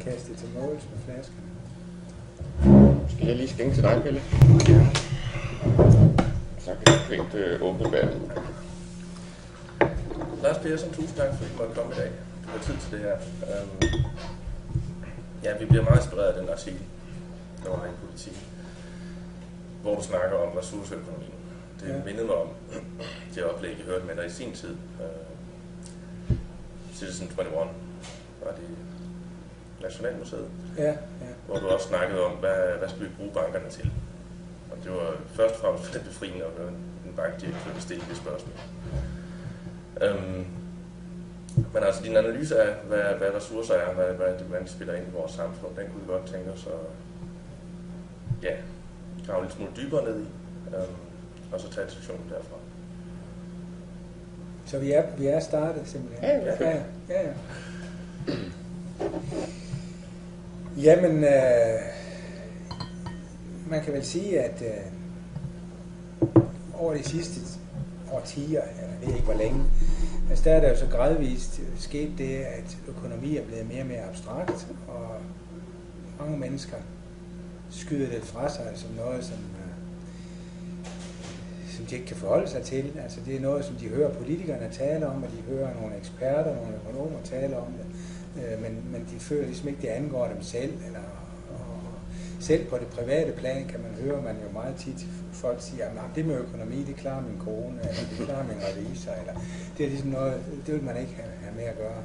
kastet til måls med flaskerne. Skal jeg lige skænke til dig, Pelle? Ja. Så kan jeg fint åbne ballet. Lars Persson, tusind tak, fordi du måtte komme i dag. Du har tid til det her. Ja, vi bliver meget inspireret af den artikel, der var i Politiken, hvor du snakker om ressourceøkonomien. Det mindede mig om det oplæg, jeg hørte med dig i sin tid. Citizen 21 var det Nationalmuseet, hvor du også snakkede om, hvad skal vi bruge bankerne til. Og det var først og fremmest befriende at høre en bankdirektør stille det spørgsmål. Men altså din analyse af, hvad ressourcer er, hvad det man spiller ind i vores samfund, den kunne vi godt tænke os at grave lidt smule dybere ned i, og så tage diskussionen derfra. Så vi er startet simpelthen? Ja. Jamen, man kan vel sige, at over de sidste årtier, jeg ved ikke hvor længe, altså der er der jo så gradvist sket det, at økonomi er blevet mere og mere abstrakt, og mange mennesker skyder det fra sig som noget, som de ikke kan forholde sig til. Altså det er noget, som de hører politikerne tale om, og de hører nogle eksperter, nogle økonomer tale om det, men de føler ligesom ikke, det angår dem selv, og selv på det private plan kan man høre, man jo meget tit folk siger, at det med økonomi, det klarer min kone, eller det klarer min revisor, eller det er ligesom noget, det vil man ikke have med at gøre.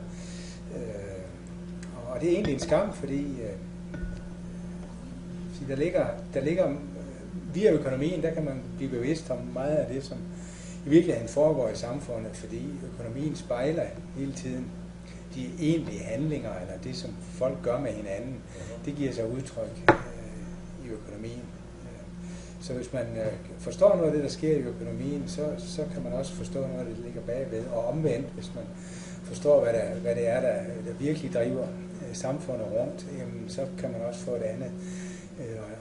Og det er egentlig en skam, fordi der ligger via økonomien, der kan man blive bevidst om meget af det, som i virkeligheden foregår i samfundet, fordi økonomien spejler hele tiden de egentlige handlinger, eller det, som folk gør med hinanden. Det giver sig udtryk i økonomien. Så hvis man forstår noget af det, der sker i økonomien, så kan man også forstå noget af det, der ligger bagved. Og omvendt, hvis man forstår, hvad det er, der virkelig driver samfundet rundt, jamen, så kan man også få et andet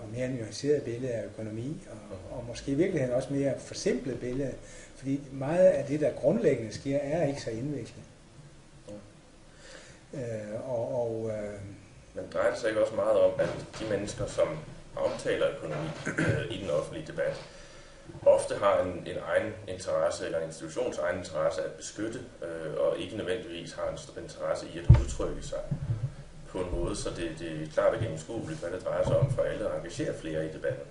og mere nuanceret billede af økonomi, og måske i virkeligheden også mere forsimplet billede, fordi meget af det, der grundlæggende sker, er ikke så indviklet. Men drejer det sig ikke også meget om, at de mennesker, som omtaler økonomi i den offentlige debat, ofte har en egen interesse, eller en institutions egen interesse at beskytte, og ikke nødvendigvis har en interesse i at udtrykke sig på en måde, så det er klart og gennemskueligt, hvad det drejer sig om for alle at engagere flere i debatten.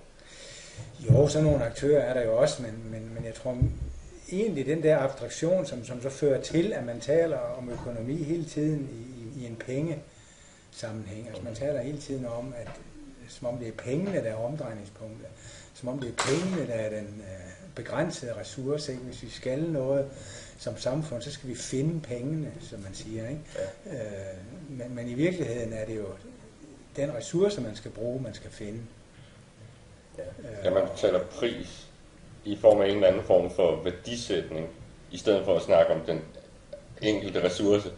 Jo, sådan nogle aktører er der jo også, men jeg tror egentlig den der abstraktion, som så fører til, at man taler om økonomi hele tiden i en pengesammenhæng. Altså man taler hele tiden om, at som om det er pengene, der er omdrejningspunktet. Som om det er pengene, der er den begrænsede ressource. Ikke? Hvis vi skal noget som samfund, så skal vi finde pengene, som man siger. Ikke? Ja. Men i virkeligheden er det jo den ressource, man skal bruge, man skal finde. Ja, man betaler pris i form af en eller anden form for værdisætning, i stedet for at snakke om den enkelte ressource.